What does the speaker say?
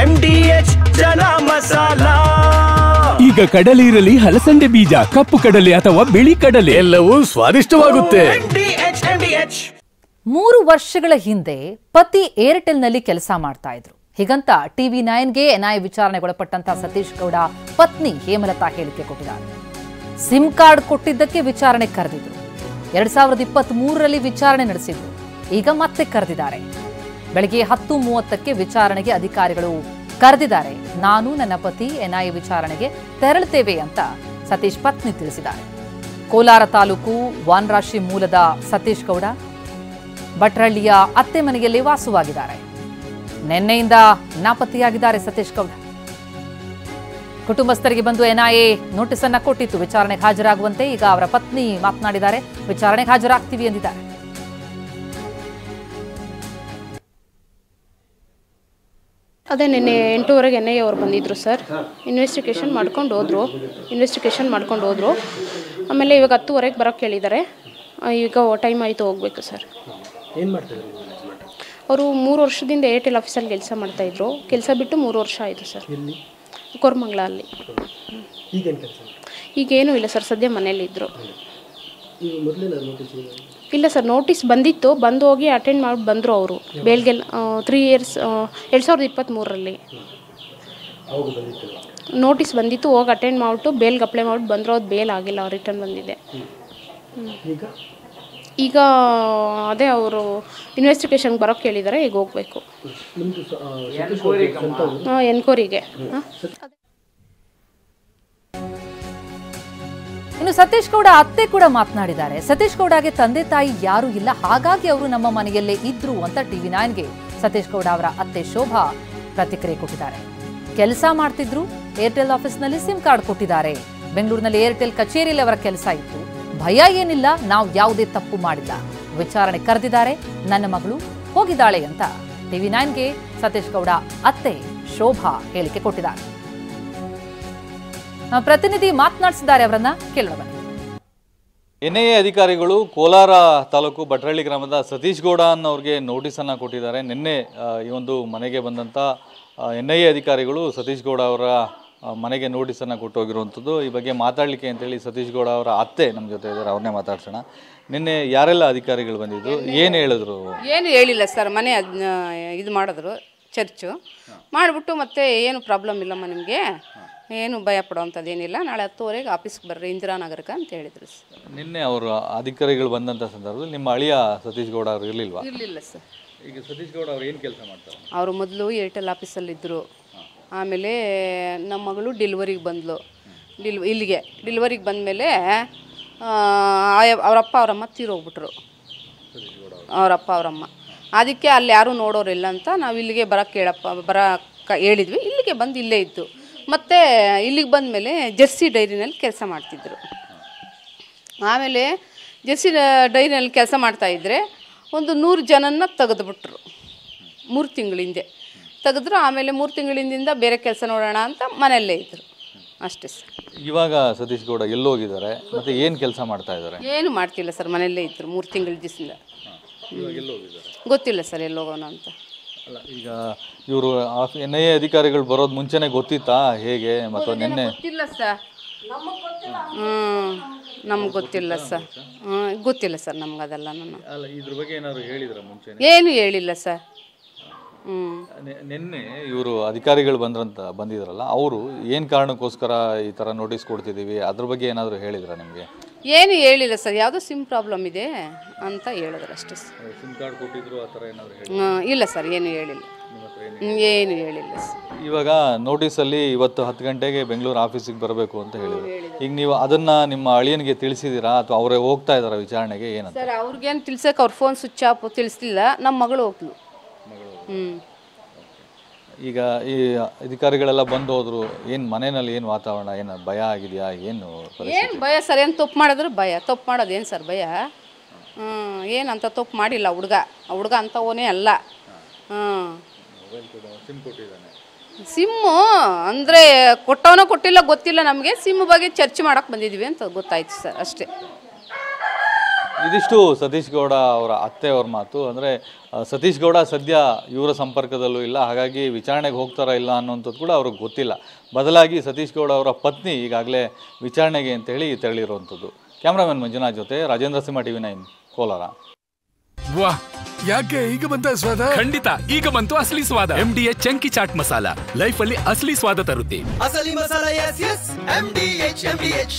MDH ಜನ ಮಸಾಲಾ. ಈಗ ಕಡಲೆ ಇರಲಿ, ಹಲಸಂದೆ ಬೀಜ, ಕಪ್ಪು ಕಡಲೆ ಅಥವಾ ಬಿಳಿ ಕಡಲೆ, ಎಲ್ಲವೂ ಸ್ವಾದಿಷ್ಟವಾಗುತ್ತೆ. MDH 3 ವರ್ಷಗಳ ಹಿಂದೆ ಪತಿ ಏರ್ಟೆಲ್ನಲ್ಲಿ ಕೆಲಸ ಮಾಡ್ತಾ ಇದ್ರು. ಹೀಗಂತ TV9ಗೆ NIA ವಿಚಾರಣೆಗೊಳಪಟ್ಟಂತ ಸತೀಶ್ ಗೌಡ ಪತ್ನಿ ಹೇಮಲತಾ ಹೇಳಿಕೆ ಕೊಟ್ಟಿದ್ದಾರೆ. ಸಿಮ್ ಕಾರ್ಡ್ ಕೊಟ್ಟಿದ್ದಕ್ಕೆ ವಿಚಾರಣೆ ಕರೆದಿದ್ರು. 2023ರಲ್ಲಿ ವಿಚಾರಣೆ ನಡೆಸಿದ್ರು. ಈಗ ಮತ್ತೆ ಕರೆದಿದ್ದಾರೆ. ಬೆಳಗ್ಗೆ 10:30ಕ್ಕೆ ವಿಚಾರಣೆಗೆ ಅಧಿಕಾರಿಗಳು ಕರೆದಿದ್ದಾರೆ. ನಾನು ನನ್ನ ಪತಿ NIA ವಿಚಾರಣೆಗೆ ತೆರಳುತ್ತೇವೆ ಅಂತ ಸತೀಶ್ ಪತ್ನಿ ತಿಳಿಸಿದ್ದಾರೆ. ಕೋಲಾರ ತಾಲೂಕು ವಾನರಾಶಿ ಮೂಲದ ಸತೀಶ್ ಗೌಡ ಭಟ್ರಹಳ್ಳಿಯ ಅತ್ತೆ ಮನೆಯಲ್ಲಿ ವಾಸವಾಗಿದ್ದಾರೆ. ನಿನ್ನೆಯಿಂದ ನಾಪತ್ತೆಯಾಗಿದ್ದಾರೆ ಸತೀಶ್ ಗೌಡ. ಕುಟುಂಬಸ್ಥರಿಗೆ ಬಂದು NIA ನೋಟಿಸ್ ಅನ್ನ ಕೊಟ್ಟಿತ್ತು ವಿಚಾರಣೆಗೆ ಹಾಜರಾಗುವಂತೆ. ಈಗ ಅವರ ಪತ್ನಿ ಮಾತನಾಡಿದ್ದಾರೆ. ವಿಚಾರಣೆಗೆ ಹಾಜರಾಗ್ತೀವಿ ಎಂದಿದ್ದಾರೆ. ಅದೇ ನಿನ್ನೆ 8:15ಗೆ NIA ಅವರು ಬಂದಿದ್ರು ಸರ್. ಇನ್ವೆಸ್ಟಿಗೇಷನ್ ಮಾಡ್ಕೊಂಡು ಹೋದ್ರು. ಆಮೇಲೆ ಇವಾಗ 10:30ಗೆ ಬರೋಕ್ಕೆ ಹೇಳಿದ್ದಾರೆ. ಈಗ ಟೈಮ್ ಆಯಿತು ಹೋಗಬೇಕು ಸರ್. ಏನು ಮಾಡ್ತಿದ್ರು? ಅವರು 3 ವರ್ಷದಿಂದ ಏರ್ಟೆಲ್ ಆಫೀಸಲ್ಲಿ ಕೆಲಸ ಮಾಡ್ತಾಯಿದ್ರು. ಕೆಲಸ ಬಿಟ್ಟು 3 ವರ್ಷ ಆಯಿತು ಸರ್. ಕೋರಮಂಗಲ ಅಲ್ಲಿ. ಈಗೇನೂ ಇಲ್ಲ ಸರ್, ಸದ್ಯ ಮನೇಲಿದ್ದರು. ಇಲ್ಲ ಸರ್, ನೋಟಿಸ್ ಬಂದಿತ್ತು. ಬಂದು ಹೋಗಿ ಅಟೆಂಡ್ ಮಾಡಿ ಬಂದರು ಅವರು. ಬೇಲ್ಗೆಲ್ಲ 3 ಇಯರ್ಸ್ 2023ರಲ್ಲಿ ನೋಟಿಸ್ ಬಂದಿತ್ತು. ಹೋಗಿ ಅಟೆಂಡ್ ಮಾಡಿಬಿಟ್ಟು ಬೇಲ್ಗೆ ಅಪ್ಲೈ ಮಾಡಿಬಿಟ್ಟು ಬಂದರು. ಅದು ಬೇಲ್ ಆಗಿಲ್ಲ, ರಿಟರ್ನ್ ಬಂದಿದೆ. ಈಗ ಅದೇ ಅವರು ಇನ್ವೆಸ್ಟಿಗೇಷನ್ಗೆ ಬರೋಕ್ಕೆ ಹೇಳಿದ್ದಾರೆ. ಈಗ ಹೋಗಬೇಕು ಎನ್ಕ್ವೈರಿಗೆ. ಇನ್ನು ಸತೀಶ್ ಗೌಡ ಅತ್ತೆ ಕೂಡ ಮಾತನಾಡಿದ್ದಾರೆ. ಸತೀಶ್ ಗೌಡಗೆ ತಂದೆ ತಾಯಿ ಯಾರೂ ಇಲ್ಲ, ಹಾಗಾಗಿ ಅವರು ನಮ್ಮ ಮನೆಯಲ್ಲೇ ಇದ್ರು ಅಂತ TV9ಗೆ ಸತೀಶ್ ಗೌಡ ಅವರ ಅತ್ತೆ ಶೋಭಾ ಪ್ರತಿಕ್ರಿಯೆ ಕೊಟ್ಟಿದ್ದಾರೆ. ಕೆಲಸ ಮಾಡ್ತಿದ್ರು, ಏರ್ಟೆಲ್ ಆಫೀಸ್ನಲ್ಲಿ ಸಿಮ್ ಕಾರ್ಡ್ ಕೊಟ್ಟಿದ್ದಾರೆ. ಬೆಂಗಳೂರಿನಲ್ಲಿ ಏರ್ಟೆಲ್ ಕಚೇರಿಯಲ್ಲಿ ಅವರ ಕೆಲಸ ಇತ್ತು. ಭಯ ಏನಿಲ್ಲ, ನಾವು ಯಾವುದೇ ತಪ್ಪು ಮಾಡಿಲ್ಲ. ವಿಚಾರಣೆ ಕರೆದಿದ್ದಾರೆ, ನನ್ನ ಮಗಳು ಹೋಗಿದ್ದಾಳೆ ಅಂತ TV9ಗೆ ಸತೀಶ್ ಗೌಡ ಅತ್ತೆ ಶೋಭಾ ಹೇಳಿಕೆ ಕೊಟ್ಟಿದ್ದಾರೆ. ಪ್ರತಿನಿಧಿ ಮಾತನಾಡಿಸಿದ್ದಾರೆ, ಅವರನ್ನ ಕೇಳೋಣ. NIA ಅಧಿಕಾರಿಗಳು ಕೋಲಾರ ತಾಲೂಕು ಭಟ್ರಹಳ್ಳಿ ಗ್ರಾಮದ ಸತೀಶ್ ಗೌಡ ಅನ್ನೋರಿಗೆ ನೋಟಿಸನ್ನು ಕೊಟ್ಟಿದ್ದಾರೆ. ನಿನ್ನೆ ಈ ಒಂದು ಮನೆಗೆ ಬಂದಂಥ NIA ಅಧಿಕಾರಿಗಳು ಸತೀಶ್ ಗೌಡ ಅವರ ಮನೆಗೆ ನೋಟಿಸನ್ನು ಕೊಟ್ಟೋಗಿರುವಂಥದ್ದು. ಈ ಬಗ್ಗೆ ಮಾತಾಡಲಿಕ್ಕೆ ಅಂತೇಳಿ ಸತೀಶ್ ಗೌಡ ಅವರ ಅತ್ತೆ ನಮ್ಮ ಜೊತೆ ಇದ್ದಾರೆ, ಅವ್ರನ್ನೇ ಮಾತಾಡ್ಸೋಣ. ನಿನ್ನೆ ಯಾರೆಲ್ಲ ಅಧಿಕಾರಿಗಳು ಬಂದಿದ್ದು, ಏನು ಹೇಳಿದ್ರು? ಏನು ಹೇಳಿಲ್ಲ ಸರ್, ಮನೆ ಇದು ಮಾಡಿದ್ರು, ಚರ್ಚು ಮಾಡಿಬಿಟ್ಟು ಮತ್ತೆ ಏನು ಪ್ರಾಬ್ಲಮ್ ಇಲ್ಲಮ್ಮ, ನಿಮಗೆ ಏನು ಭಯ ಪಡೋವಂಥದ್ದೇನಿಲ್ಲ, ನಾಳೆ 10:30ಗೆ ಆಫೀಸ್ಗೆ ಬರ್ರಿ ಇಂದಿರಾನಗರಕ್ಕೆ ಅಂತ ಹೇಳಿದ್ರು ಸರ್. ನಿನ್ನೆ ಅವರು ಅಧಿಕಾರಿಗಳು ಬಂದಂಥ ಸಂದರ್ಭದಲ್ಲಿ ನಿಮ್ಮ ಅಳಿಯ ಸತೀಶ್ ಗೌಡ ಅವರು ಇರಲಿಲ್ವಾ? ಇರಲಿಲ್ಲ ಸರ್. ಈಗ ಸತೀಶ್ ಗೌಡ ಅವ್ರು ಏನು ಕೆಲಸ ಮಾಡ್ತಾರೆ? ಅವರು ಮೊದಲು ಏರ್ಟೆಲ್ ಆಫೀಸಲ್ಲಿದ್ದರು. ಆಮೇಲೆ ನಮ್ಮ ಮಗಳು ಡೆಲಿವರಿಗೆ ಬಂದಳು. ಇಲ್ಲಿಗೆ ಡೆಲಿವರಿಗೆ ಬಂದಮೇಲೆ ಅವರಪ್ಪ ಅವರಮ್ಮ ತೀರೋಗ್ಬಿಟ್ರು. ಅವರಪ್ಪ ಅವರಮ್ಮ ಅದಕ್ಕೆ ಅಲ್ಲಿ ಯಾರೂ ನೋಡೋರಿಲ್ಲ ಅಂತ ನಾವು ಇಲ್ಲಿಗೆ ಬರೋಕ್ಕೆ ಹೇಳಿದ್ವಿ. ಇಲ್ಲಿಗೆ ಬಂದು ಇಲ್ಲೇ ಇದ್ದು ಮತ್ತು ಇಲ್ಲಿಗೆ ಬಂದಮೇಲೆ ಜರ್ಸಿ ಡೈರಿನಲ್ಲಿ ಕೆಲಸ ಮಾಡ್ತಿದ್ರು. ಆಮೇಲೆ ಜರ್ಸಿ ಡೈರಿನಲ್ಲಿ ಕೆಲಸ ಮಾಡ್ತಾಯಿದ್ರೆ ಒಂದು 100 ಜನನ್ನ ತೆಗೆದುಬಿಟ್ರು 3 ತಿಂಗಳ ಹಿಂದೆ ತೆಗೆದ್ರು. ಆಮೇಲೆ 3 ತಿಂಗಳ ಹಿಂದಿಂದ ಬೇರೆ ಕೆಲಸ ನೋಡೋಣ ಅಂತ ಮನೆಯಲ್ಲೇ ಇದ್ದರು, ಅಷ್ಟೇ ಸರ್. ಇವಾಗ ಸತೀಶ್ ಗೌಡ ಎಲ್ಲೋಗಿದ್ದಾರೆ ಮತ್ತು ಏನು ಕೆಲಸ ಮಾಡ್ತಾ ಇದ್ದಾರೆ? ಏನು ಮಾಡ್ತಿಲ್ಲ ಸರ್, ಮನೆಯಲ್ಲೇ ಇದ್ದರು 3 ತಿಂಗಳ ದಿವಸದಿಂದ. ಗೊತ್ತಿಲ್ಲ ಸರ್ ಎಲ್ಲೋಗೋಣ ಅಂತ. ಅಲ್ಲ, ಈಗ ಇವರು NIA ಅಧಿಕಾರಿಗಳು ಬರೋದು ಮುಂಚೆನೇ ಗೊತ್ತಿತ್ತಾ ಹೇಗೆ? ಮತ್ತು ನಿನ್ನೆ ಗೊತ್ತಿಲ್ಲ ಸರ್. ನಮ್ಗೆ ಗೊತ್ತಿಲ್ಲ ಸರ್. ಗೊತ್ತಿಲ್ಲ ಸರ್ ನಮ್ಗೆ ಅದೆಲ್ಲ. ಇದ್ರ ಬಗ್ಗೆ ಏನಾದ್ರು ಹೇಳಿದ್ರ ಮುಂಚೆ? ಏನು ಹೇಳಿಲ್ಲ ಸರ್. ನಿನ್ನೆ ಇವರು ಅಧಿಕಾರಿಗಳು ಬಂದಿದ್ರಲ್ಲ, ಅವರು ಏನು ಕಾರಣಕ್ಕೋಸ್ಕರ ಈ ಥರ ನೋಟಿಸ್ ಕೊಡ್ತಿದ್ದೀವಿ ಅದ್ರ ಬಗ್ಗೆ ಏನಾದರೂ ಹೇಳಿದ್ರ ನಿಮಗೆ? ಏನು ಹೇಳಿಲ್ಲ ಸರ್, ಯಾವುದೋ ಸಿಮ್ ಪ್ರಾಬ್ಲಮ್ ಇದೆ ಅಂತ ಹೇಳಿದ್ರು ಅಷ್ಟೇ ಸರ್. ಸಿಮ್ ಕಾರ್ಡ್ ಕೊಟ್ಟಿದ್ರು ಆ ಥರ ಏನಾದರೂ ಇಲ್ಲ ಸರ್, ಏನು ಹೇಳಿಲ್ಲ. ಏನು ಹೇಳಿಲ್ಲ ಸರ್. ಇವಾಗ ನೋಟಿಸಲ್ಲಿ ಇವತ್ತು 10 ಗಂಟೆಗೆ ಬೆಂಗಳೂರು ಆಫೀಸಿಗೆ ಬರಬೇಕು ಅಂತ ಹೇಳಿದ್ರು. ಈಗ ನೀವು ಅದನ್ನ ನಿಮ್ಮ ಅಳಿಯನಿಗೆ ತಿಳಿಸಿದ್ದೀರಾ ಅಥವಾ ಅವರೇ ಹೋಗ್ತಾ ಇದ್ದಾರಾ ವಿಚಾರಣೆಗೆ? ಏನಂತ ಸರ್, ಅವ್ರಿಗೇನು ತಿಳ್ಸಕ್ಕೆ ಅವ್ರ ಫೋನ್ ಸ್ವಿಚ್ ಆಫ್ ತಿಳಿಸ್ಲಿಲ್ಲ. ನಮ್ಮ ಮಗಳು ಹೋಗ್ಲು. ಈಗ ಈ ಅಧಿಕಾರಿಗಳೆಲ್ಲ ಬಂದು ಹೋದ್ರು, ಏನು ಮನೆಯಲ್ಲಿ ಏನು ವಾತಾವರಣ, ಏನು ಭಯ ಆಗಿದೆಯಾ? ಏನು ಭಯ ಸರ್? ಏನು ತಪ್ಪು ಮಾಡಿದ್ರು ಭಯ. ತಪ್ಪು ಮಾಡೋದೇನು ಸರ್ ಭಯ? ಏನಂತ ತಪ್ಪು ಮಾಡಿಲ್ಲ ಹುಡುಗ ಅಂಥವನೇ ಅಲ್ಲ. ಸಿಮ್ಮು ಅಂದರೆ ಕೊಟ್ಟವನೋ ಕೊಟ್ಟಿಲ್ಲ ಗೊತ್ತಿಲ್ಲ ನಮಗೆ. ಸಿಮ್ ಬಗ್ಗೆ ಚರ್ಚೆ ಮಾಡೋಕ್ಕೆ ಬಂದಿದ್ವಿ ಅಂತ ಗೊತ್ತಾಯ್ತು ಸರ್, ಅಷ್ಟೇ. ಇದಿಷ್ಟು ಸತೀಶ್ ಗೌಡ ಅವರ ಅತ್ತೆಯವ್ರ ಮಾತು. ಅಂದರೆ ಸತೀಶ್ ಗೌಡ ಸದ್ಯ ಇವರ ಸಂಪರ್ಕದಲ್ಲೂ ಇಲ್ಲ, ಹಾಗಾಗಿ ವಿಚಾರಣೆಗೆ ಹೋಗ್ತಾರಾ ಇಲ್ಲ ಅನ್ನೋಂಥದ್ದು ಕೂಡ ಅವ್ರಿಗೆ ಗೊತ್ತಿಲ್ಲ. ಬದಲಾಗಿ ಸತೀಶ್ ಗೌಡ ಅವರ ಪತ್ನಿ ಈಗಾಗಲೇ ವಿಚಾರಣೆಗೆ ಅಂತೇಳಿ ತೆರಳಿರುವಂಥದ್ದು. ಕ್ಯಾಮ್ರಾಮನ್ ಮಂಜುನಾಥ್ ಜೊತೆ ರಾಜೇಂದ್ರ ಸಿಂಹ TV9 ಕೋಲಾರ. ವಾಹ್, ಯಾಕೆ ಈಗ ಬಂತ ಸ್ವಾದ? ಖಂಡಿತ ಈಗ ಬಂತು ಅಸಲಿ ಸ್ವಾದ. MDH chunky chaat masala life ಅಲ್ಲಿ ಅಸಲಿ ಸ್ವಾದ ತರುತ್ತೆ. ಅಸಲಿ ಮಸಾಲ, ಎಸ್ ಎಸ್ MDH.